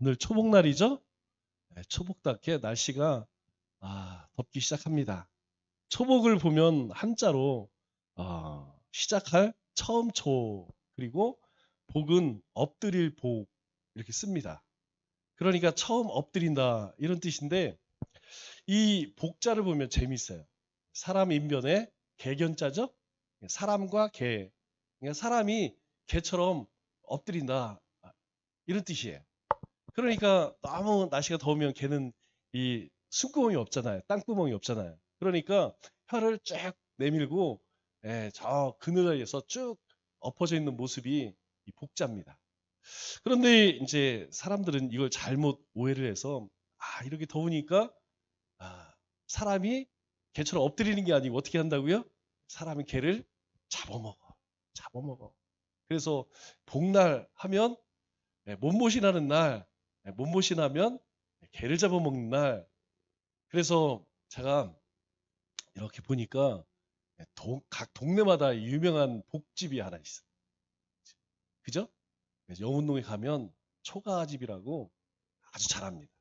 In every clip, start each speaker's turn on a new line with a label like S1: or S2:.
S1: 오늘 초복날이죠? 네, 초복답게 날씨가 덥기 시작합니다. 초복을 보면 한자로 시작할 처음 초 그리고 복은 엎드릴 복 이렇게 씁니다. 그러니까 처음 엎드린다 이런 뜻인데 이 복자를 보면 재미있어요. 사람 인변에 개견자죠? 사람과 개. 그러니까 사람이 개처럼 엎드린다 이런 뜻이에요. 그러니까 너무 날씨가 더우면 걔는 이 숨구멍이 없잖아요. 땅구멍이 없잖아요. 그러니까 혀를 쭉 내밀고 저 그늘에서 쭉 엎어져 있는 모습이 이 복자입니다. 그런데 이제 사람들은 이걸 잘못 오해를 해서 이렇게 더우니까 사람이 개처럼 엎드리는 게 아니고 어떻게 한다고요? 사람이 개를 잡아먹어. 잡아먹어. 그래서 복날 하면 몸보신하는 날, 몸보신하면 개를 잡아먹는 날. 그래서 제가 이렇게 보니까 각 동네마다 유명한 복집이 하나 있어. 그죠? 그래서 영운동에 가면 초가집이라고 아주 잘합니다.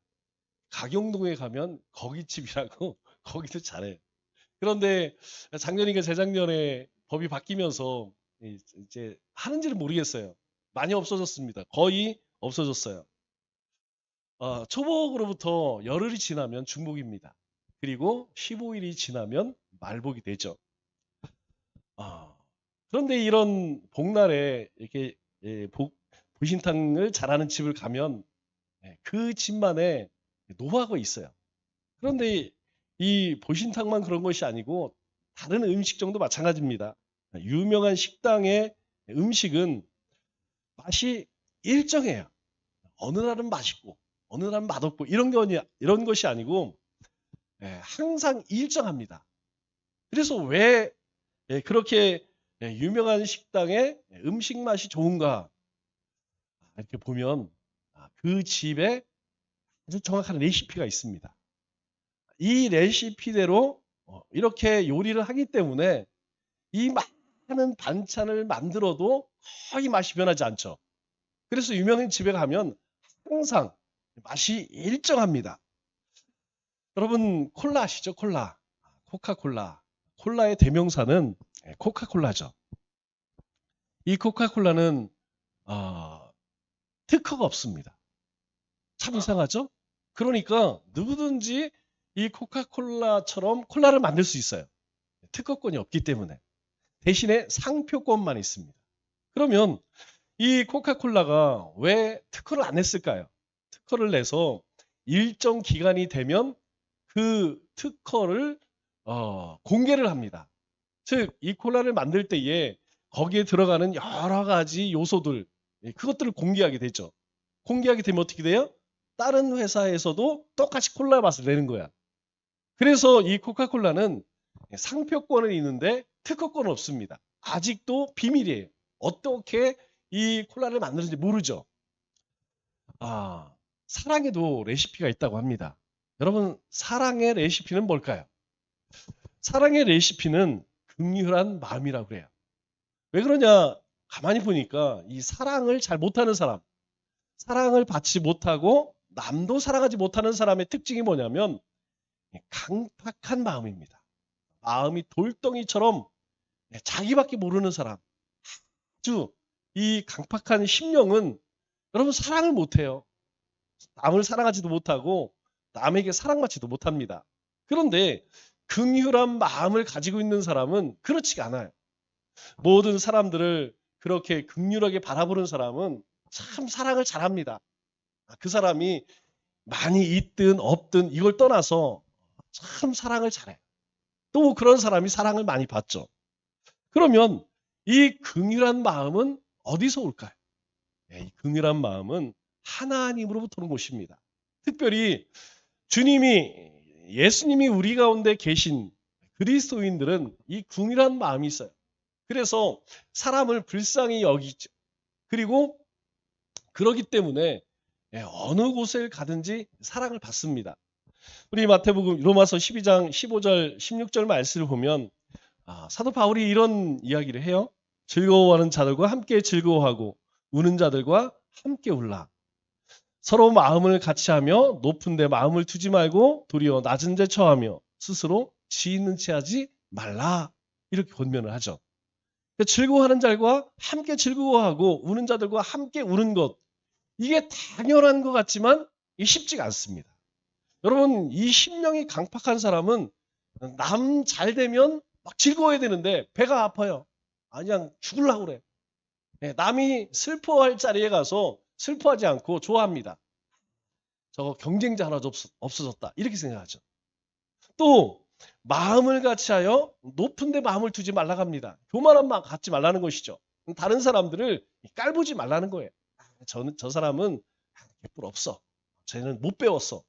S1: 가경동에 가면 거기집이라고 거기도 잘해요. 그런데 작년인가 재작년에 법이 바뀌면서 이제 하는지는 모르겠어요. 많이 없어졌습니다. 거의 없어졌어요. 초복으로부터 열흘이 지나면 중복입니다. 그리고 15일이 지나면 말복이 되죠. 아, 그런데 이런 복날에 이렇게 보신탕을 잘하는 집을 가면 그 집만의 노하우가 있어요. 그런데 이 보신탕만 그런 것이 아니고 다른 음식점도 마찬가지입니다. 유명한 식당의 음식은 맛이 일정해요. 어느 날은 맛있고 어느 날은 맛없고 이런 것이 아니고 항상 일정합니다. 그래서 왜 그렇게 유명한 식당의 음식 맛이 좋은가 이렇게 보면 그 집에 아주 정확한 레시피가 있습니다. 이 레시피대로 이렇게 요리를 하기 때문에 이 많은 반찬을 만들어도 거의 맛이 변하지 않죠. 그래서 유명한 집에 가면 항상 맛이 일정합니다. 여러분 콜라 아시죠? 콜라. 코카콜라. 콜라의 대명사는 코카콜라죠. 이 코카콜라는 특허가 없습니다. 참 이상하죠? 그러니까 누구든지 이 코카콜라처럼 콜라를 만들 수 있어요. 특허권이 없기 때문에. 대신에 상표권만 있습니다. 그러면 이 코카콜라가 왜 특허를 안 냈을까요? 특허를 내서 일정 기간이 되면 그 특허를 공개를 합니다. 즉, 이 콜라를 만들 때에 거기에 들어가는 여러 가지 요소들, 그것들을 공개하게 되죠. 공개하게 되면 어떻게 돼요? 다른 회사에서도 똑같이 콜라 맛을 내는 거야. 그래서 이 코카콜라는 상표권은 있는데 특허권은 없습니다. 아직도 비밀이에요. 어떻게 이 콜라를 만드는지 모르죠. 사랑에도 레시피가 있다고 합니다. 여러분, 사랑의 레시피는 뭘까요? 사랑의 레시피는 긍휼한 마음이라고 그래요. 왜 그러냐? 가만히 보니까 이 사랑을 잘 못하는 사람, 사랑을 받지 못하고 남도 사랑하지 못하는 사람의 특징이 뭐냐면 강팍한 마음입니다. 마음이 돌덩이처럼 자기밖에 모르는 사람. 아주 이 강팍한 심령은 여러분 사랑을 못해요. 남을 사랑하지도 못하고 남에게 사랑받지도 못합니다. 그런데 긍휼한 마음을 가지고 있는 사람은 그렇지가 않아요. 모든 사람들을 그렇게 긍휼하게 바라보는 사람은 참 사랑을 잘합니다. 그 사람이 많이 있든 없든 이걸 떠나서 참 사랑을 잘해. 또 그런 사람이 사랑을 많이 받죠. 그러면 이 긍휼한 마음은 어디서 올까요? 이 긍휼한 마음은 하나님으로부터 오는 것입니다. 특별히 예수님이 우리 가운데 계신 그리스도인들은 이 긍휼한 마음이 있어요. 그래서 사람을 불쌍히 여기죠. 그리고 그러기 때문에 어느 곳을 가든지 사랑을 받습니다. 우리 마태복음 로마서 12장 15절 16절 말씀을 보면 사도 바울이 이런 이야기를 해요. 즐거워하는 자들과 함께 즐거워하고 우는 자들과 함께 울라. 서로 마음을 같이 하며 높은 데 마음을 두지 말고 도리어 낮은 데 처하며 스스로 지혜 있는 채 하지 말라. 이렇게 권면을 하죠. 즐거워하는 자들과 함께 즐거워하고 우는 자들과 함께 우는 것. 이게 당연한 것 같지만 이게 쉽지가 않습니다. 여러분, 이 심령이 강팍한 사람은 남 잘 되면 막 즐거워야 되는데 배가 아파요. 그냥 죽으려고 그래. 남이 슬퍼할 자리에 가서 슬퍼하지 않고 좋아합니다. 저거 경쟁자 하나 없어졌다. 이렇게 생각하죠. 또 마음을 같이하여 높은 데 마음을 두지 말라고 합니다. 교만한 마음 갖지 말라는 것이죠. 다른 사람들을 깔보지 말라는 거예요. 저 사람은 개뿔 없어. 쟤는 못 배웠어.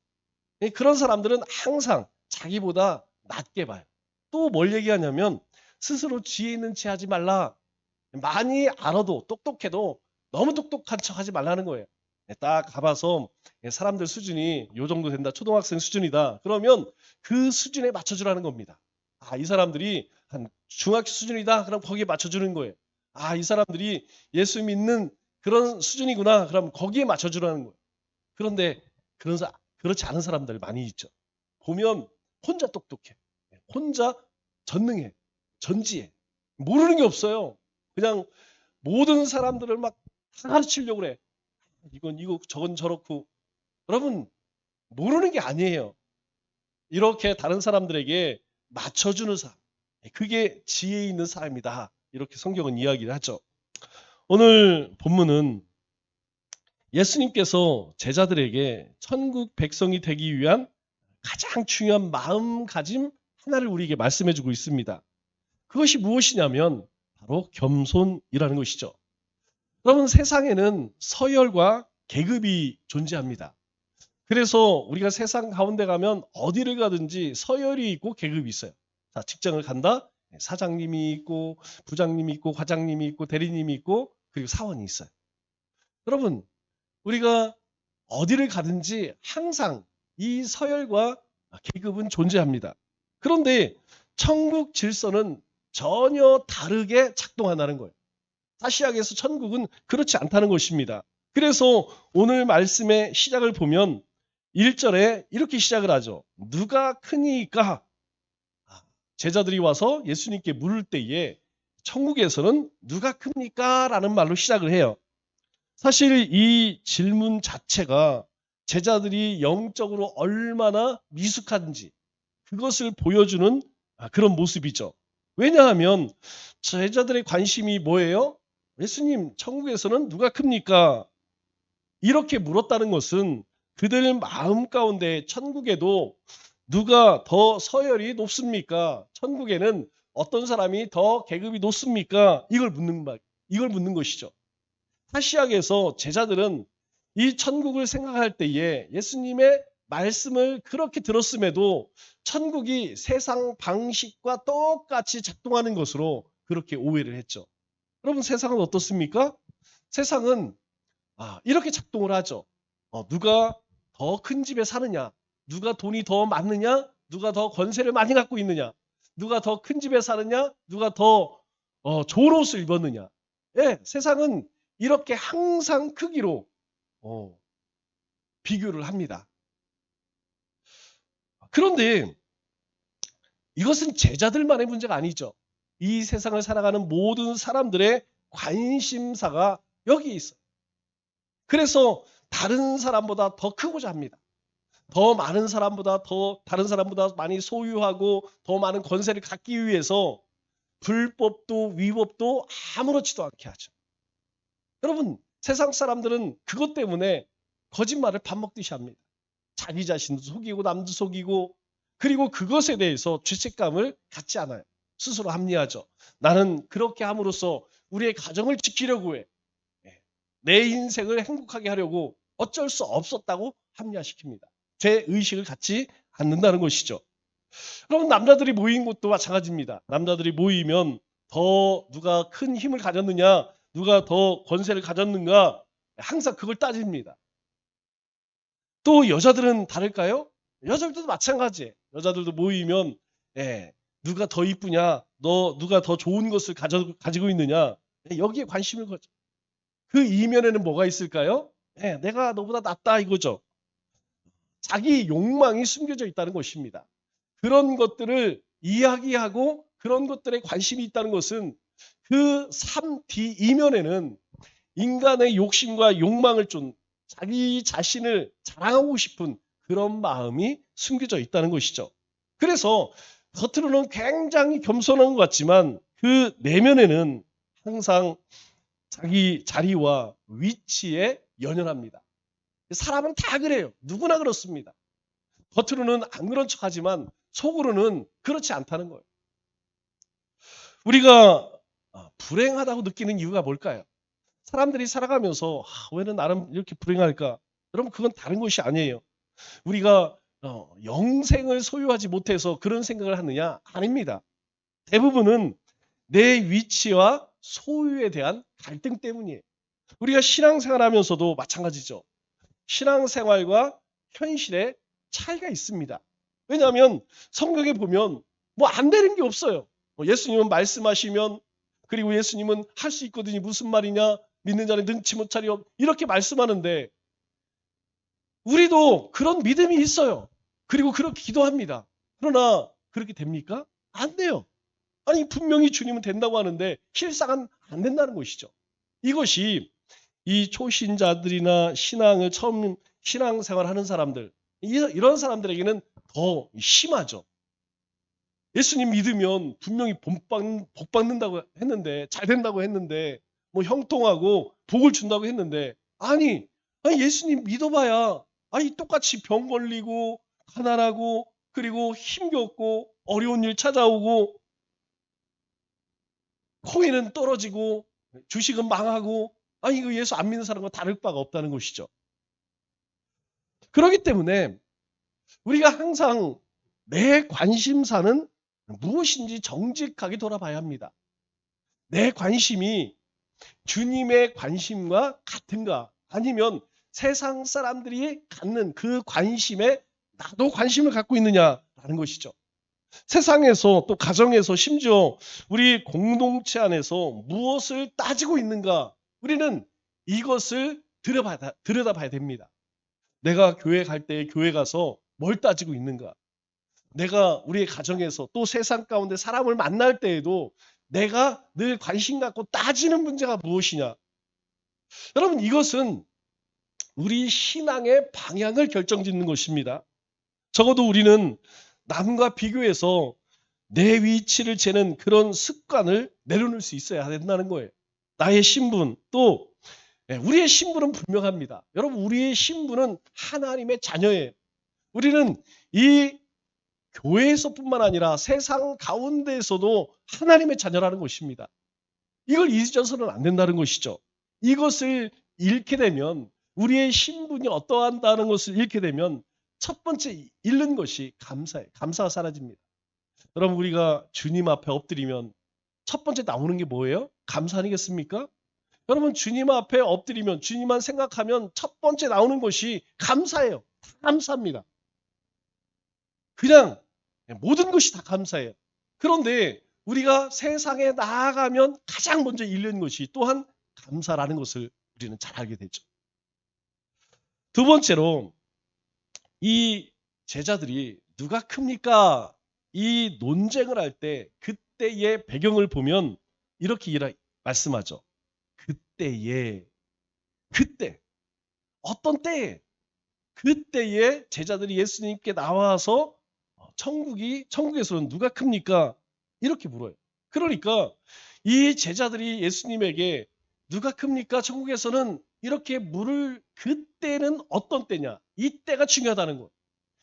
S1: 그런 사람들은 항상 자기보다 낮게 봐요. 또 뭘 얘기하냐면 스스로 지혜 있는 채 하지 말라. 많이 알아도 똑똑해도 너무 똑똑한 척 하지 말라는 거예요. 딱 가봐서 사람들 수준이 요 정도 된다. 초등학생 수준이다. 그러면 그 수준에 맞춰주라는 겁니다. 이 사람들이 한 중학교 수준이다. 그럼 거기에 맞춰주는 거예요. 이 사람들이 예수 믿는 그런 수준이구나. 그럼 거기에 맞춰주라는 거예요. 그런데 그렇지 않은 사람들 많이 있죠. 보면 혼자 똑똑해. 혼자 전능해. 전지해. 모르는 게 없어요. 그냥 모든 사람들을 막 다 가르치려고 그래. 이건 이거 저건 저렇고. 여러분 모르는 게 아니에요. 이렇게 다른 사람들에게 맞춰주는 삶. 그게 지혜 있는 삶이다. 이렇게 성경은 이야기를 하죠. 오늘 본문은 예수님께서 제자들에게 천국 백성이 되기 위한 가장 중요한 마음가짐 하나를 우리에게 말씀해주고 있습니다. 그것이 무엇이냐면 바로 겸손이라는 것이죠. 여러분 세상에는 서열과 계급이 존재합니다. 그래서 우리가 세상 가운데 가면 어디를 가든지 서열이 있고 계급이 있어요. 자, 직장을 간다? 사장님이 있고 부장님이 있고 과장님이 있고 대리님이 있고 그리고 사원이 있어요. 여러분 우리가 어디를 가든지 항상 이 서열과 계급은 존재합니다. 그런데 천국 질서는 전혀 다르게 작동한다는 거예요. 사시약에서 천국은 그렇지 않다는 것입니다. 그래서 오늘 말씀의 시작을 보면 1절에 이렇게 시작을 하죠. 누가 크니까? 제자들이 와서 예수님께 물을 때에 천국에서는 누가 큽니까? 라는 말로 시작을 해요. 사실 이 질문 자체가 제자들이 영적으로 얼마나 미숙한지 그것을 보여주는 그런 모습이죠. 왜냐하면 제자들의 관심이 뭐예요? 예수님, 천국에서는 누가 큽니까? 이렇게 물었다는 것은 그들 마음 가운데 천국에도 누가 더 서열이 높습니까? 천국에는 어떤 사람이 더 계급이 높습니까? 이걸 묻는 것이죠. 사시약에서 제자들은 이 천국을 생각할 때에 예수님의 말씀을 그렇게 들었음에도 천국이 세상 방식과 똑같이 작동하는 것으로 그렇게 오해를 했죠. 여러분 세상은 어떻습니까? 세상은 이렇게 작동을 하죠. 누가 더 큰 집에 사느냐, 누가 돈이 더 많느냐, 누가 더 권세를 많이 갖고 있느냐, 누가 더 큰 집에 사느냐, 누가 더 좋은 옷을 입었느냐. 예, 세상은 이렇게 항상 크기로 비교를 합니다. 그런데 이것은 제자들만의 문제가 아니죠. 이 세상을 살아가는 모든 사람들의 관심사가 여기 있어요. 그래서 다른 사람보다 더 크고자 합니다. 더 많은 사람보다 다른 사람보다 많이 소유하고 더 많은 권세를 갖기 위해서 불법도 위법도 아무렇지도 않게 하죠. 여러분 세상 사람들은 그것 때문에 거짓말을 밥 먹듯이 합니다. 자기 자신도 속이고 남도 속이고 그리고 그것에 대해서 죄책감을 갖지 않아요. 스스로 합리화하죠. 나는 그렇게 함으로써 우리의 가정을 지키려고 해. 내 인생을 행복하게 하려고 어쩔 수 없었다고 합리화시킵니다. 제 의식을 갖지 않는다는 것이죠. 여러분 남자들이 모인 것도 마찬가지입니다. 남자들이 모이면 더 누가 큰 힘을 가졌느냐 누가 더 권세를 가졌는가 항상 그걸 따집니다. 또 여자들은 다를까요? 여자들도 마찬가지예요. 여자들도 모이면 누가 더 이쁘냐 누가 더 좋은 것을 가지고 있느냐 여기에 관심을 가져. 그 이면에는 뭐가 있을까요? 예, 내가 너보다 낫다 이거죠. 자기 욕망이 숨겨져 있다는 것입니다. 그런 것들을 이야기하고 그런 것들에 관심이 있다는 것은 그 삶 뒤 이면에는 인간의 욕심과 욕망을 좀 자기 자신을 자랑하고 싶은 그런 마음이 숨겨져 있다는 것이죠. 그래서 겉으로는 굉장히 겸손한 것 같지만 그 내면에는 항상 자기 자리와 위치에 연연합니다. 사람은 다 그래요. 누구나 그렇습니다. 겉으로는 안 그런 척하지만 속으로는 그렇지 않다는 거예요. 우리가 불행하다고 느끼는 이유가 뭘까요? 사람들이 살아가면서 왜 나는 이렇게 불행할까? 여러분 그건 다른 것이 아니에요. 우리가 영생을 소유하지 못해서 그런 생각을 하느냐? 아닙니다. 대부분은 내 위치와 소유에 대한 갈등 때문이에요. 우리가 신앙생활하면서도 마찬가지죠. 신앙생활과 현실에 차이가 있습니다. 왜냐하면 성경에 보면 뭐 안 되는 게 없어요. 예수님은 말씀하시면 그리고 예수님은 할 수 있거든요. 무슨 말이냐? 믿는 자는 능치 못하리요. 이렇게 말씀하는데 우리도 그런 믿음이 있어요. 그리고 그렇게 기도합니다. 그러나 그렇게 됩니까? 안 돼요. 아니 분명히 주님은 된다고 하는데 실상은 안 된다는 것이죠. 이것이 이 초신자들이나 신앙을 처음 신앙생활하는 사람들 이런 사람들에게는 더 심하죠. 예수님 믿으면 분명히 복 받는다고 했는데 잘 된다고 했는데 뭐 형통하고 복을 준다고 했는데 아니 예수님 믿어봐야 아니 똑같이 병 걸리고 가난하고 그리고 힘겹고 어려운 일 찾아오고 코인은 떨어지고 주식은 망하고 아니 이거 예수 안 믿는 사람과 다를 바가 없다는 것이죠. 그렇기 때문에 우리가 항상 내 관심사는 무엇인지 정직하게 돌아봐야 합니다. 내 관심이 주님의 관심과 같은가 아니면 세상 사람들이 갖는 그 관심에 나도 관심을 갖고 있느냐라는 것이죠. 세상에서 또 가정에서 심지어 우리 공동체 안에서 무엇을 따지고 있는가 우리는 이것을 들여다봐야 됩니다. 내가 교회 갈 때 교회 가서 뭘 따지고 있는가 내가 우리의 가정에서 또 세상 가운데 사람을 만날 때에도 내가 늘 관심 갖고 따지는 문제가 무엇이냐. 여러분 이것은 우리 신앙의 방향을 결정짓는 것입니다. 적어도 우리는 남과 비교해서 내 위치를 재는 그런 습관을 내려놓을 수 있어야 된다는 거예요. 나의 신분 또 우리의 신분은 분명합니다. 여러분 우리의 신분은 하나님의 자녀예요. 우리는 이 교회에서뿐만 아니라 세상 가운데에서도 하나님의 자녀라는 것입니다. 이걸 잊어서는 안 된다는 것이죠. 이것을 잃게 되면 우리의 신분이 어떠한다는 것을 잃게 되면 첫 번째 잃는 것이 감사예요. 감사가 사라집니다. 여러분 우리가 주님 앞에 엎드리면 첫 번째 나오는 게 뭐예요? 감사 아니겠습니까? 여러분 주님 앞에 엎드리면 주님만 생각하면 첫 번째 나오는 것이 감사예요. 다 감사합니다. 그냥 모든 것이 다 감사해요. 그런데 우리가 세상에 나아가면 가장 먼저 잃는 것이 또한 감사라는 것을 우리는 잘 알게 되죠. 두 번째로 이 제자들이 누가 큽니까? 이 논쟁을 할 때 그때의 배경을 보면 이렇게 말씀하죠. 그때 어떤 때에 그때에 제자들이 예수님께 나와서 천국에서는 누가 큽니까? 이렇게 물어요. 그러니까 이 제자들이 예수님에게 누가 큽니까? 천국에서는 이렇게 물을 그때는 어떤 때냐? 이 때가 중요하다는 것.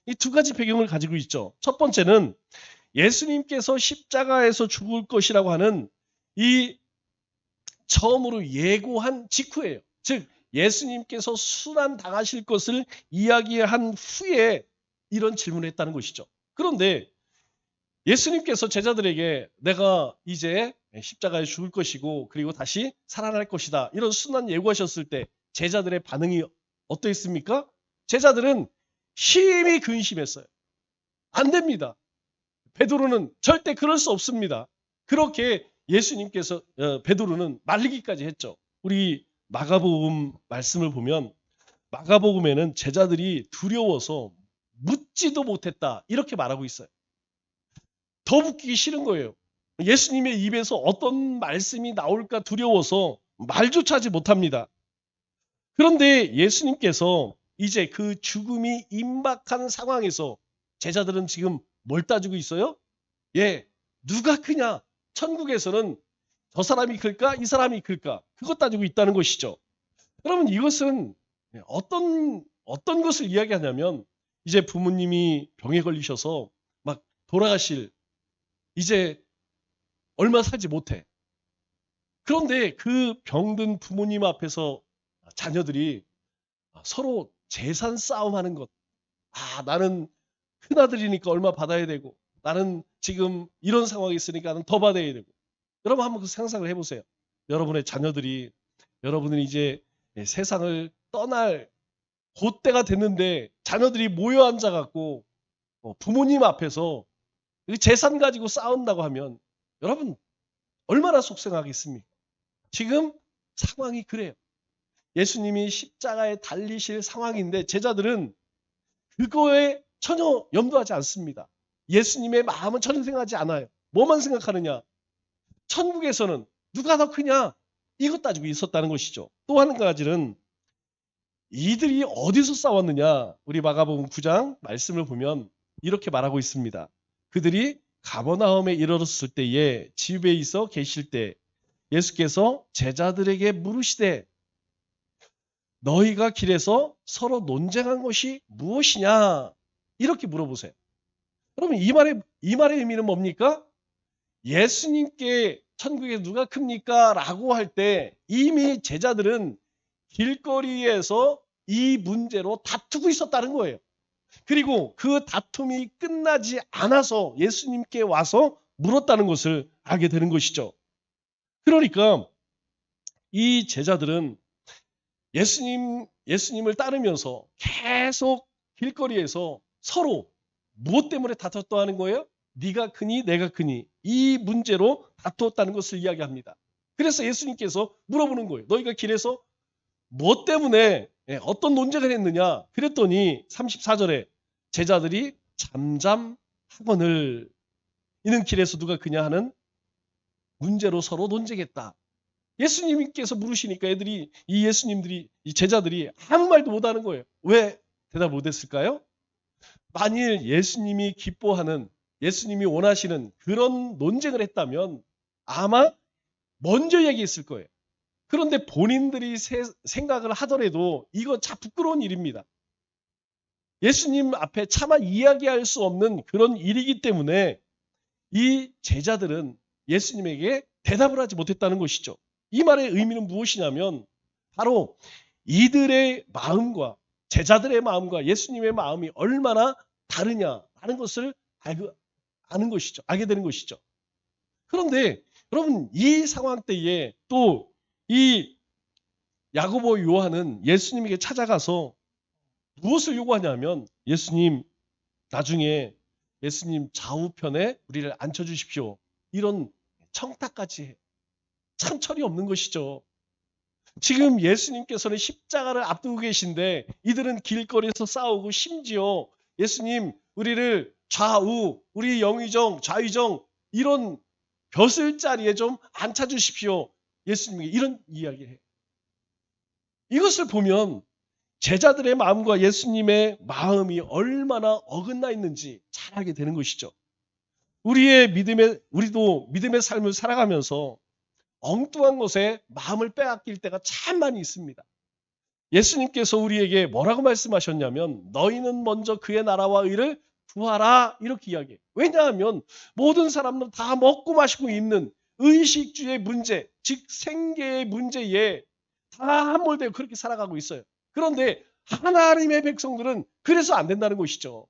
S1: 이 두 가지 배경을 가지고 있죠. 첫 번째는 예수님께서 십자가에서 죽을 것이라고 하는 이 처음으로 예고한 직후예요. 즉 예수님께서 순환 당하실 것을 이야기한 후에 이런 질문을 했다는 것이죠. 그런데 예수님께서 제자들에게 내가 이제 십자가에 죽을 것이고 그리고 다시 살아날 것이다. 이런 순환 예고하셨을 때 제자들의 반응이 어떠했습니까? 제자들은 심히 근심했어요. 안 됩니다. 베드로는 절대 그럴 수 없습니다. 그렇게 예수님께서 베드로는 말리기까지 했죠. 우리 마가복음 말씀을 보면 마가복음에는 제자들이 두려워서 묻지도 못했다 이렇게 말하고 있어요. 더 묻기 싫은 거예요. 예수님의 입에서 어떤 말씀이 나올까 두려워서 말조차 하지 못합니다. 그런데 예수님께서 이제 그 죽음이 임박한 상황에서 제자들은 지금 뭘 따지고 있어요? 예, 누가 크냐? 천국에서는 저 사람이 클까? 이 사람이 클까? 그것 따지고 있다는 것이죠. 여러분 이것은 어떤 것을 이야기하냐면 이제 부모님이 병에 걸리셔서 막 돌아가실 이제 얼마 살지 못해. 그런데 그 병든 부모님 앞에서 자녀들이 서로 재산 싸움하는 것. 나는 큰아들이니까 얼마 받아야 되고 나는 지금 이런 상황이 있으니까 나는 더 받아야 되고. 여러분 한번 그 상상을 해보세요. 여러분의 자녀들이 여러분은 이제 세상을 떠날 그때가 됐는데 자녀들이 모여 앉아갖고 부모님 앞에서 재산 가지고 싸운다고 하면 여러분 얼마나 속상하겠습니까? 지금 상황이 그래요. 예수님이 십자가에 달리실 상황인데 제자들은 그거에 전혀 염두하지 않습니다. 예수님의 마음은 전혀 생각하지 않아요. 뭐만 생각하느냐? 천국에서는 누가 더 크냐? 이것 따지고 있었다는 것이죠. 또 한 가지는 이들이 어디서 싸웠느냐? 우리 마가복음 9장 말씀을 보면 이렇게 말하고 있습니다. 그들이 가버나움에 이르렀을 때에 집에 있어 계실 때 예수께서 제자들에게 물으시되 너희가 길에서 서로 논쟁한 것이 무엇이냐? 이렇게 물어보세요. 그러면 이 말의 의미는 뭡니까? 예수님께 천국에 누가 큽니까? 라고 할 때 이미 제자들은 길거리에서 이 문제로 다투고 있었다는 거예요. 그리고 그 다툼이 끝나지 않아서 예수님께 와서 물었다는 것을 알게 되는 것이죠. 그러니까 이 제자들은 예수님을 따르면서 계속 길거리에서 서로 무엇 때문에 다퉜다는 거예요? 네가 크니 내가 크니 이 문제로 다투었다는 것을 이야기합니다. 그래서 예수님께서 물어보는 거예요. 너희가 길에서 무엇 때문에 어떤 논쟁을 했느냐? 그랬더니 34절에 제자들이 잠잠하거늘 이는 길에서 누가 크냐 하는 문제로 서로 논쟁했다. 예수님께서 물으시니까 이 제자들이 아무 말도 못하는 거예요. 왜 대답 못했을까요? 만일 예수님이 기뻐하는 예수님이 원하시는 그런 논쟁을 했다면 아마 먼저 얘기했을 거예요. 그런데 본인들이 생각을 하더라도 이건 참 부끄러운 일입니다. 예수님 앞에 차마 이야기할 수 없는 그런 일이기 때문에 이 제자들은 예수님에게 대답을 하지 못했다는 것이죠. 이 말의 의미는 무엇이냐면 바로 이들의 마음과 제자들의 마음과 예수님의 마음이 얼마나 다르냐라는 것을 알게 되는 것이죠. 그런데 여러분 이 상황 때에 또 이 야고보 요한은 예수님에게 찾아가서 무엇을 요구하냐면 예수님 나중에 예수님 좌우편에 우리를 앉혀주십시오. 이런 청탁까지 해. 참 철이 없는 것이죠. 지금 예수님께서는 십자가를 앞두고 계신데 이들은 길거리에서 싸우고 심지어 예수님 우리를 우리 영의정 좌의정 이런 벼슬 자리에 좀 앉혀주십시오. 예수님에게 이런 이야기를 해요. 이것을 보면 제자들의 마음과 예수님의 마음이 얼마나 어긋나 있는지 잘 알게 되는 것이죠. 우리도 믿음의 삶을 살아가면서 엉뚱한 것에 마음을 빼앗길 때가 참 많이 있습니다. 예수님께서 우리에게 뭐라고 말씀하셨냐면 너희는 먼저 그의 나라와 의를 구하라 이렇게 이야기해요. 왜냐하면 모든 사람은 다 먹고 마시고 있는 의식주의 문제, 즉 생계의 문제에 다 함몰되어 그렇게 살아가고 있어요. 그런데 하나님의 백성들은 그래서 안 된다는 것이죠.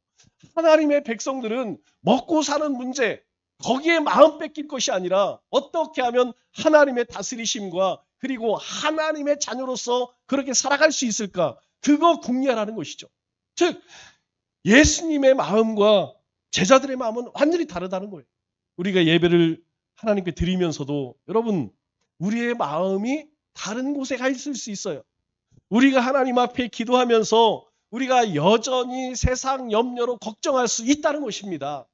S1: 하나님의 백성들은 먹고 사는 문제, 거기에 마음 뺏길 것이 아니라 어떻게 하면 하나님의 다스리심과 그리고 하나님의 자녀로서 그렇게 살아갈 수 있을까? 그거 궁리하라는 것이죠. 즉 예수님의 마음과 제자들의 마음은 완전히 다르다는 거예요. 우리가 예배를 하나님께 드리면서도 여러분 우리의 마음이 다른 곳에 가 있을 수 있어요. 우리가 하나님 앞에 기도하면서 우리가 여전히 세상 염려로 걱정할 수 있다는 것입니다.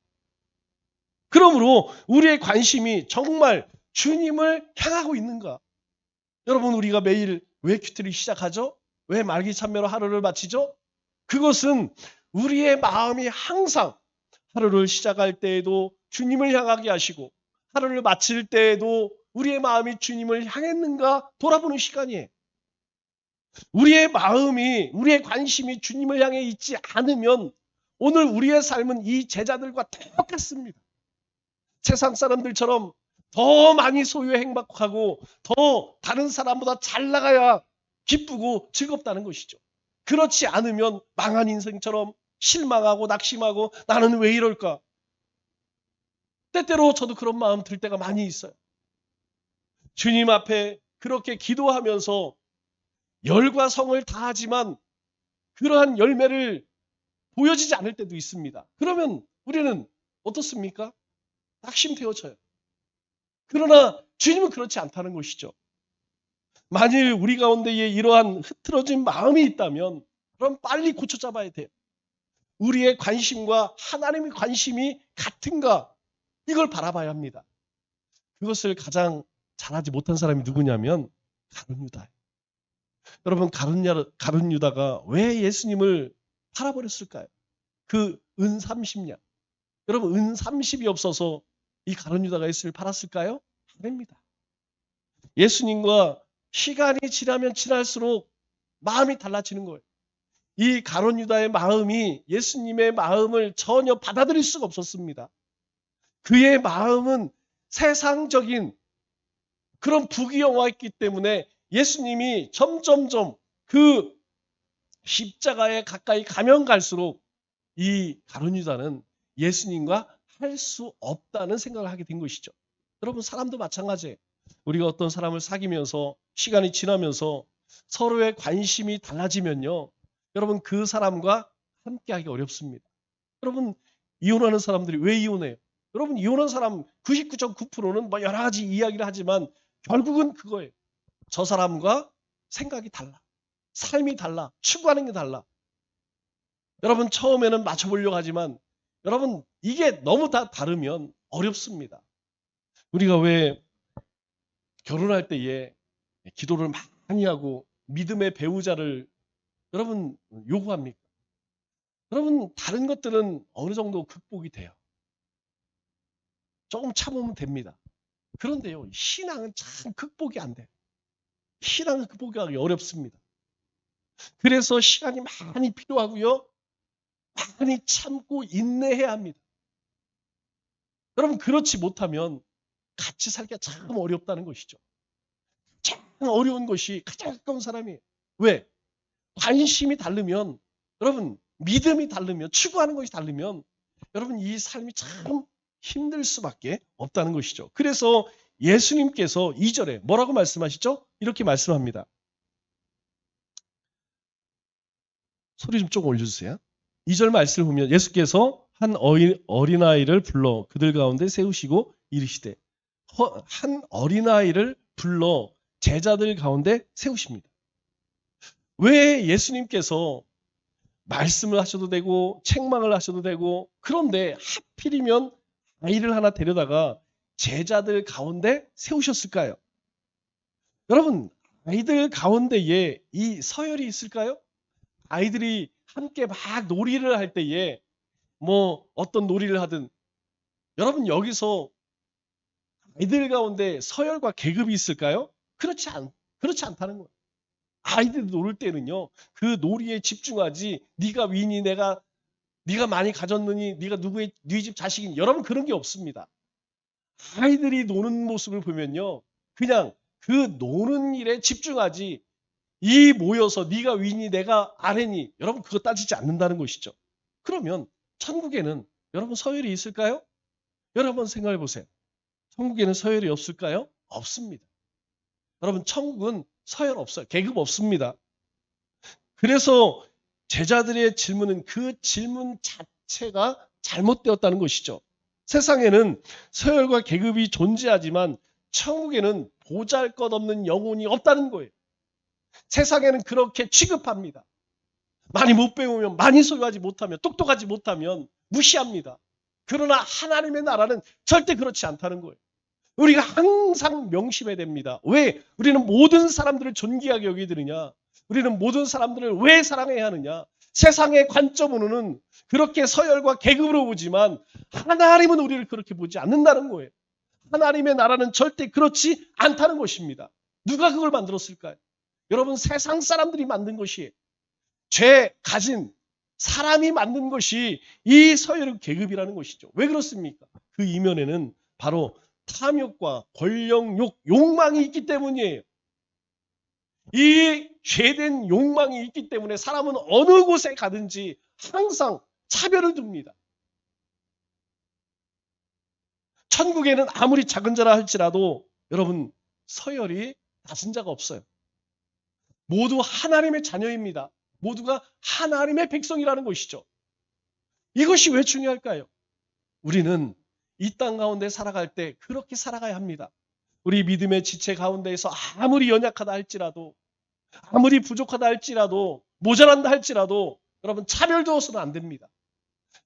S1: 그러므로 우리의 관심이 정말 주님을 향하고 있는가? 여러분, 우리가 매일 왜 큐티를 시작하죠? 왜 말기참여로 하루를 마치죠? 그것은 우리의 마음이 항상 하루를 시작할 때에도 주님을 향하게 하시고 하루를 마칠 때에도 우리의 마음이 주님을 향했는가 돌아보는 시간이에요. 우리의 마음이, 우리의 관심이 주님을 향해 있지 않으면 오늘 우리의 삶은 이 제자들과 똑같습니다. 세상 사람들처럼 더 많이 소유해 행복하고 더 다른 사람보다 잘 나가야 기쁘고 즐겁다는 것이죠. 그렇지 않으면 망한 인생처럼 실망하고 낙심하고 나는 왜 이럴까? 때때로 저도 그런 마음 들 때가 많이 있어요. 주님 앞에 그렇게 기도하면서 열과 성을 다하지만 그러한 열매를 보여지지 않을 때도 있습니다. 그러면 우리는 어떻습니까? 낙심되어져요. 그러나 주님은 그렇지 않다는 것이죠. 만일 우리 가운데에 이러한 흐트러진 마음이 있다면 그럼 빨리 고쳐잡아야 돼요. 우리의 관심과 하나님의 관심이 같은가? 이걸 바라봐야 합니다. 그것을 가장 잘하지 못한 사람이 누구냐면 가룟 유다예요. 여러분, 가룟 유다가 왜 예수님을 팔아버렸을까요? 그 은 30냥. 여러분, 은 30이 없어서 이 가룟 유다가 예수를 팔았을까요? 아닙니다. 예수님과 시간이 지나면 지날수록 마음이 달라지는 거예요. 이 가룟 유다의 마음이 예수님의 마음을 전혀 받아들일 수가 없었습니다. 그의 마음은 세상적인 그런 부귀영화였기 때문에 예수님이 점점점 그 십자가에 가까이 가면 갈수록 이 가룟 유다는 예수님과 할 수 없다는 생각을 하게 된 것이죠. 여러분, 사람도 마찬가지예요. 우리가 어떤 사람을 사귀면서 시간이 지나면서 서로의 관심이 달라지면요, 여러분, 그 사람과 함께하기 어렵습니다. 여러분, 이혼하는 사람들이 왜 이혼해요? 여러분, 이혼한 사람 99.9%는 뭐 여러 가지 이야기를 하지만 결국은 그거예요. 저 사람과 생각이 달라. 삶이 달라. 추구하는 게 달라. 여러분, 처음에는 맞춰보려고 하지만 여러분, 이게 너무 다 다르면 어렵습니다. 우리가 왜 결혼할 때에 기도를 많이 하고 믿음의 배우자를 여러분 요구합니까? 여러분, 다른 것들은 어느 정도 극복이 돼요. 조금 참으면 됩니다. 그런데요, 신앙은 참 극복이 안 돼요. 신앙은 극복하기 어렵습니다. 그래서 시간이 많이 필요하고요, 많이 참고 인내해야 합니다. 여러분, 그렇지 못하면 같이 살기가 참 어렵다는 것이죠. 참 어려운 것이 가장 가까운 사람이에요. 왜? 관심이 다르면, 여러분, 믿음이 다르면, 추구하는 것이 다르면 여러분, 이 삶이 참 힘들 수밖에 없다는 것이죠. 그래서 예수님께서 2절에 뭐라고 말씀하시죠? 이렇게 말씀합니다. 소리 좀 조금 올려주세요. 2절 말씀을 보면 예수께서 한 어린아이를 불러 그들 가운데 세우시고 이르시되, 한 어린아이를 불러 제자들 가운데 세우십니다. 왜 예수님께서 말씀을 하셔도 되고 책망을 하셔도 되고, 그런데 하필이면 아이를 하나 데려다가 제자들 가운데 세우셨을까요? 여러분, 아이들 가운데에 이 서열이 있을까요? 아이들이 함께 막 놀이를 할 때에 뭐 어떤 놀이를 하든, 여러분, 여기서 아이들 가운데 서열과 계급이 있을까요? 그렇지 않다는 거예요. 아이들이 놀 때는요, 그 놀이에 집중하지 네가 위니 네가 많이 가졌느니 네가 누구의 네 집 자식이니, 여러분, 그런 게 없습니다. 아이들이 노는 모습을 보면요, 그냥 그 노는 일에 집중하지 이 모여서 네가 위니 내가 아래니, 여러분, 그거 따지지 않는다는 것이죠. 그러면 천국에는 여러분 서열이 있을까요? 여러분 생각해 보세요. 천국에는 서열이 없을까요? 없습니다. 여러분, 천국은 서열 없어요. 계급 없습니다. 그래서 제자들의 질문은 그 질문 자체가 잘못되었다는 것이죠. 세상에는 서열과 계급이 존재하지만 천국에는 보잘것없는 영혼이 없다는 거예요. 세상에는 그렇게 취급합니다. 많이 못 배우면, 많이 소유하지 못하면, 똑똑하지 못하면 무시합니다. 그러나 하나님의 나라는 절대 그렇지 않다는 거예요. 우리가 항상 명심해야 됩니다. 왜? 우리는 모든 사람들을 존귀하게 여기드느냐? 우리는 모든 사람들을 왜 사랑해야 하느냐? 세상의 관점으로는 그렇게 서열과 계급으로 보지만 하나님은 우리를 그렇게 보지 않는다는 거예요. 하나님의 나라는 절대 그렇지 않다는 것입니다. 누가 그걸 만들었을까요? 여러분, 세상 사람들이 만든 것이에요. 죄 가진 사람이 만든 것이 이 서열 계급이라는 것이죠. 왜 그렇습니까? 그 이면에는 바로 탐욕과 권력욕, 욕망이 있기 때문이에요. 이 죄된 욕망이 있기 때문에 사람은 어느 곳에 가든지 항상 차별을 둡니다. 천국에는 아무리 작은 자라 할지라도 여러분, 서열이 낮은 자가 없어요. 모두 하나님의 자녀입니다. 모두가 하나님의 백성이라는 것이죠. 이것이 왜 중요할까요? 우리는 이 땅 가운데 살아갈 때 그렇게 살아가야 합니다. 우리 믿음의 지체 가운데에서 아무리 연약하다 할지라도, 아무리 부족하다 할지라도, 모자란다 할지라도 여러분, 차별두어서는 안 됩니다.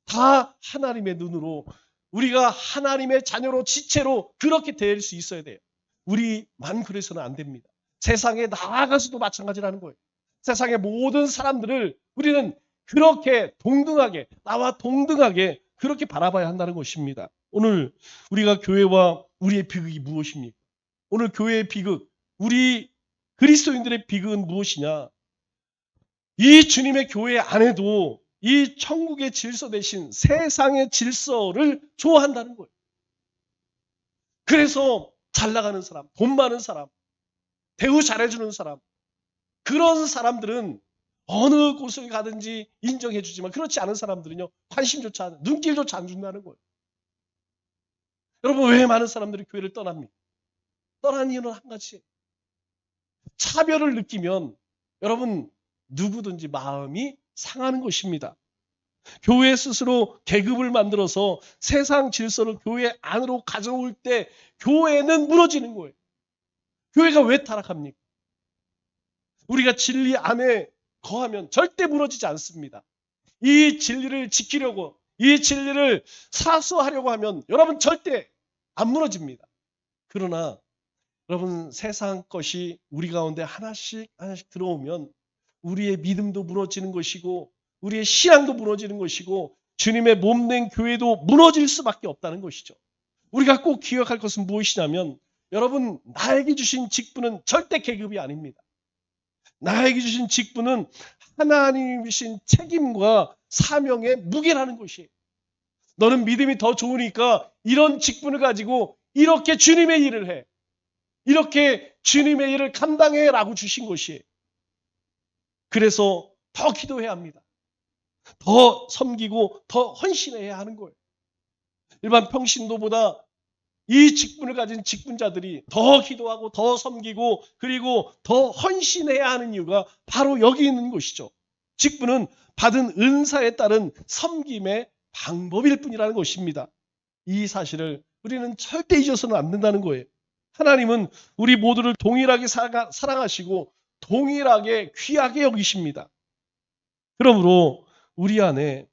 S1: 다 하나님의 눈으로, 우리가 하나님의 자녀로 지체로 그렇게 될 수 있어야 돼요. 우리만 그래서는 안 됩니다. 세상에 나아가서도 마찬가지라는 거예요. 세상의 모든 사람들을 우리는 그렇게 동등하게, 나와 동등하게 그렇게 바라봐야 한다는 것입니다. 오늘 우리가 교회와 우리의 비극이 무엇입니까? 오늘 교회의 비극, 우리 그리스도인들의 비극은 무엇이냐? 이 주님의 교회 안에도 이 천국의 질서 대신 세상의 질서를 좋아한다는 거예요. 그래서 잘 나가는 사람, 돈 많은 사람, 대우 잘해주는 사람, 그런 사람들은 어느 곳을 가든지 인정해 주지만 그렇지 않은 사람들은요, 관심조차 안, 눈길조차 안 준다는 거예요. 여러분, 왜 많은 사람들이 교회를 떠납니까? 떠난 이유는 한 가지. 차별을 느끼면 여러분, 누구든지 마음이 상하는 것입니다. 교회 스스로 계급을 만들어서 세상 질서를 교회 안으로 가져올 때 교회는 무너지는 거예요. 교회가 왜 타락합니까? 우리가 진리 안에 거하면 절대 무너지지 않습니다. 이 진리를 지키려고, 이 진리를 사수하려고 하면 여러분 절대 안 무너집니다. 그러나 여러분, 세상 것이 우리 가운데 하나씩 하나씩 들어오면 우리의 믿음도 무너지는 것이고 우리의 신앙도 무너지는 것이고 주님의 몸된 교회도 무너질 수밖에 없다는 것이죠. 우리가 꼭 기억할 것은 무엇이냐면 여러분, 나에게 주신 직분은 절대 계급이 아닙니다. 나에게 주신 직분은 하나님이 주신 책임과 사명의 무게라는 것이에요. 너는 믿음이 더 좋으니까 이런 직분을 가지고 이렇게 주님의 일을 해. 이렇게 주님의 일을 감당해 라고 주신 것이에요. 그래서 더 기도해야 합니다. 더 섬기고 더 헌신해야 하는 거예요. 일반 평신도보다 이 직분을 가진 직분자들이 더 기도하고 더 섬기고 그리고 더 헌신해야 하는 이유가 바로 여기 있는 것이죠. 직분은 받은 은사에 따른 섬김의 방법일 뿐이라는 것입니다. 이 사실을 우리는 절대 잊어서는 안 된다는 거예요. 하나님은 우리 모두를 동일하게 사랑하시고 동일하게 귀하게 여기십니다. 그러므로 우리 안에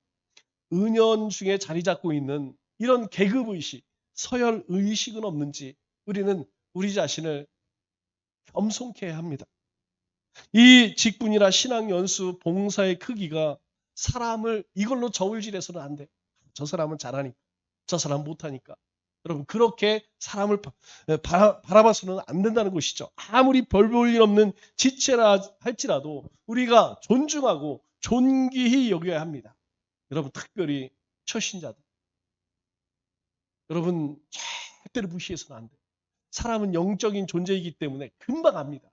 S1: 은연중에 자리 잡고 있는 이런 계급의식, 서열의식은 없는지 우리는 우리 자신을 겸손케 해야 합니다. 이 직분이나 신앙연수, 봉사의 크기가 사람을 이걸로 저울질해서는 안 돼. 저 사람은 잘하니까, 저 사람은 못하니까. 여러분, 그렇게 사람을 바라봐서는 안 된다는 것이죠. 아무리 별 볼 일 없는 지체라 할지라도 우리가 존중하고 존귀히 여겨야 합니다. 여러분, 특별히 처신자들. 여러분, 절대로 무시해서는 안 돼요. 사람은 영적인 존재이기 때문에 금방 압니다.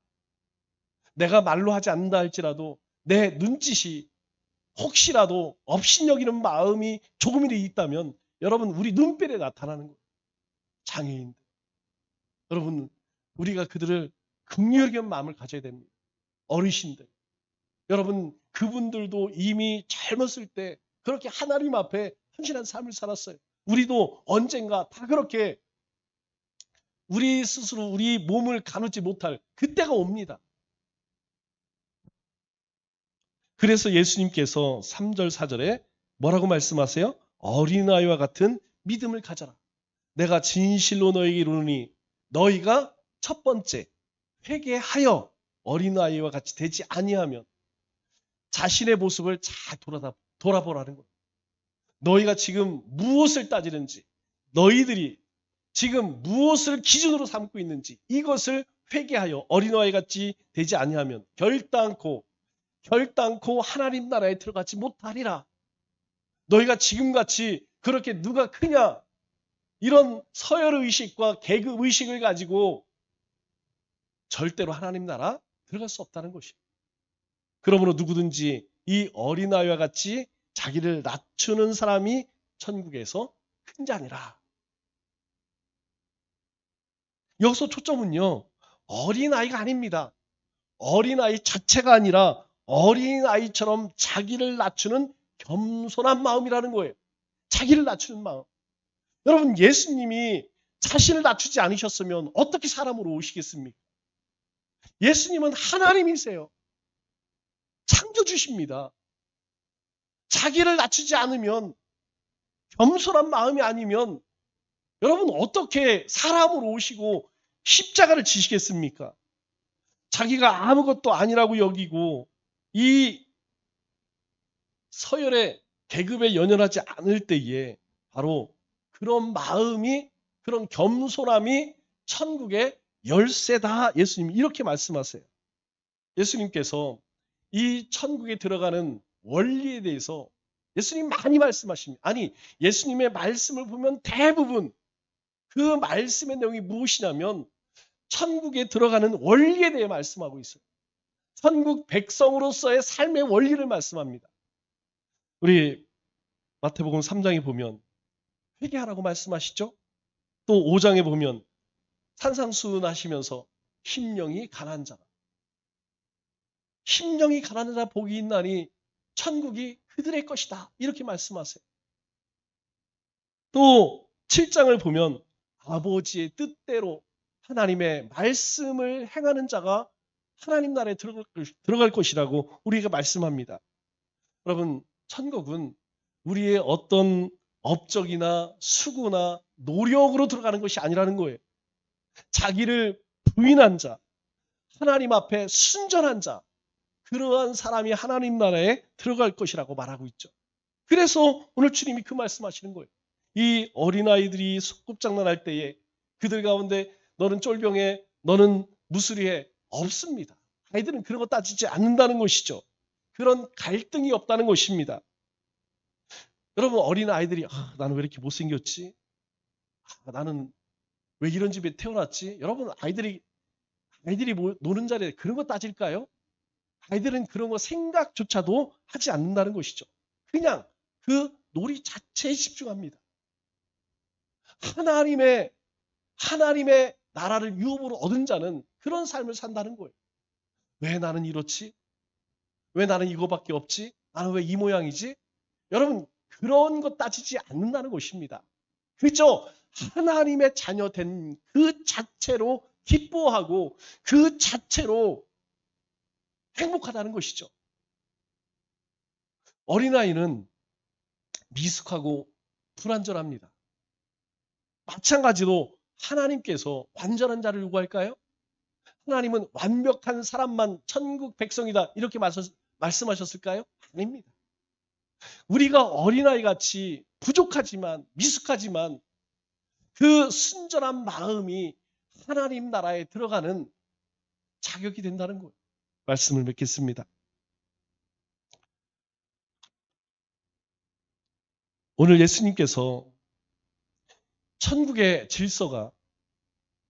S1: 내가 말로 하지 않는다 할지라도 내 눈짓이 혹시라도 업신여기는 마음이 조금이라도 있다면 여러분, 우리 눈빛에 나타나는 거예요. 장애인들. 여러분, 우리가 그들을 긍휼히 여기는 마음을 가져야 됩니다. 어르신들. 여러분, 그분들도 이미 젊었을 때 그렇게 하나님 앞에 헌신한 삶을 살았어요. 우리도 언젠가 다 그렇게 우리 스스로 우리 몸을 가누지 못할 그때가 옵니다. 그래서 예수님께서 3절 4절에 뭐라고 말씀하세요? 어린아이와 같은 믿음을 가져라. 내가 진실로 너에게 이르노니 너희가 첫 번째 회개하여 어린아이와 같이 되지 아니하면 자신의 모습을 잘 돌아보라는 거예요. 너희가 지금 무엇을 따지는지, 너희들이 지금 무엇을 기준으로 삼고 있는지 이것을 회개하여 어린아이 같이 되지 아니하면 결단코 하나님 나라에 들어가지 못하리라. 너희가 지금같이 그렇게 누가 크냐 이런 서열의식과 계급의식을 가지고 절대로 하나님 나라 들어갈 수 없다는 것이에요. 그러므로 누구든지 이 어린아이와 같이 자기를 낮추는 사람이 천국에서 큰 자니라. 여기서 초점은요. 어린아이가 아닙니다. 어린아이 자체가 아니라 어린아이처럼 자기를 낮추는 겸손한 마음이라는 거예요. 자기를 낮추는 마음. 여러분 예수님이 자신을 낮추지 않으셨으면 어떻게 사람으로 오시겠습니까? 예수님은 하나님이세요. 창조주십니다. 자기를 낮추지 않으면 겸손한 마음이 아니면 여러분 어떻게 사람으로 오시고 십자가를 지시겠습니까? 자기가 아무것도 아니라고 여기고 이 서열의 계급에 연연하지 않을 때에 바로 그런 마음이 그런 겸손함이 천국의 열쇠다. 예수님이 이렇게 말씀하세요. 예수님께서 이 천국에 들어가는 원리에 대해서 예수님 많이 말씀하십니다. 아니 예수님의 말씀을 보면 대부분 그 말씀의 내용이 무엇이냐면 천국에 들어가는 원리에 대해 말씀하고 있어요. 천국 백성으로서의 삶의 원리를 말씀합니다. 우리 마태복음 3장에 보면 회개하라고 말씀하시죠. 또 5장에 보면 산상수훈하시면서 심령이 가난한 자라. 심령이 가난한 자 복이 있나니 천국이 그들의 것이다. 이렇게 말씀하세요. 또 7장을 보면 아버지의 뜻대로 하나님의 말씀을 행하는 자가 하나님 나라에 들어갈 것이라고 우리가 말씀합니다. 여러분 천국은 우리의 어떤 업적이나 수고나 노력으로 들어가는 것이 아니라는 거예요. 자기를 부인한 자, 하나님 앞에 순전한 자, 그러한 사람이 하나님 나라에 들어갈 것이라고 말하고 있죠. 그래서 오늘 주님이 그 말씀하시는 거예요. 이 어린아이들이 소꿉장난할 때에 그들 가운데 너는 쫄병해, 너는 무술이해 없습니다. 아이들은 그런 거 따지지 않는다는 것이죠. 그런 갈등이 없다는 것입니다. 여러분 어린아이들이 나는 왜 이렇게 못생겼지? 나는 왜 이런 집에 태어났지? 여러분 아이들이 노는 자리에 그런 거 따질까요? 아이들은 그런 거 생각조차도 하지 않는다는 것이죠. 그냥 그 놀이 자체에 집중합니다. 하나님의 나라를 유업으로 얻은 자는 그런 삶을 산다는 거예요. 왜 나는 이렇지? 왜 나는 이거밖에 없지? 나는 왜 이 모양이지? 여러분 그런 것 따지지 않는다는 것입니다. 그저 하나님의 자녀 된 그 자체로 기뻐하고 그 자체로 행복하다는 것이죠. 어린아이는 미숙하고 불완전합니다. 마찬가지로 하나님께서 완전한 자를 요구할까요? 하나님은 완벽한 사람만 천국 백성이다 이렇게 말씀하셨을까요? 아닙니다. 우리가 어린아이 같이 부족하지만 미숙하지만 그 순전한 마음이 하나님 나라에 들어가는 자격이 된다는 거예요. 말씀을 맺겠습니다. 오늘 예수님께서 천국의 질서가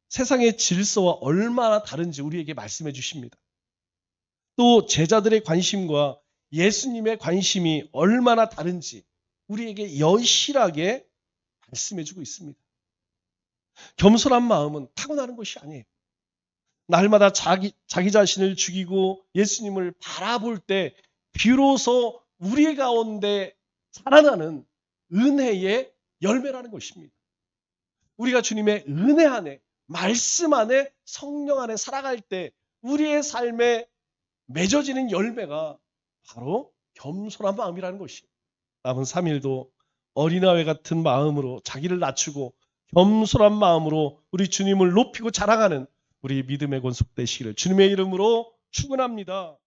S1: 세상의 질서와 얼마나 다른지 우리에게 말씀해 주십니다. 또 제자들의 관심과 예수님의 관심이 얼마나 다른지 우리에게 여실하게 말씀해 주고 있습니다. 겸손한 마음은 타고나는 것이 아니에요. 날마다 자기 자신을 죽이고 예수님을 바라볼 때 비로소 우리 가운데 자라나는 은혜의 열매라는 것입니다. 우리가 주님의 은혜 안에 말씀 안에 성령 안에 살아갈 때 우리의 삶에 맺어지는 열매가 바로 겸손한 마음이라는 것이. 남은 3일도 어린아이 같은 마음으로 자기를 낮추고 겸손한 마음으로 우리 주님을 높이고 자랑하는 우리 믿음의 권속 되시기를 주님의 이름으로 축원합니다.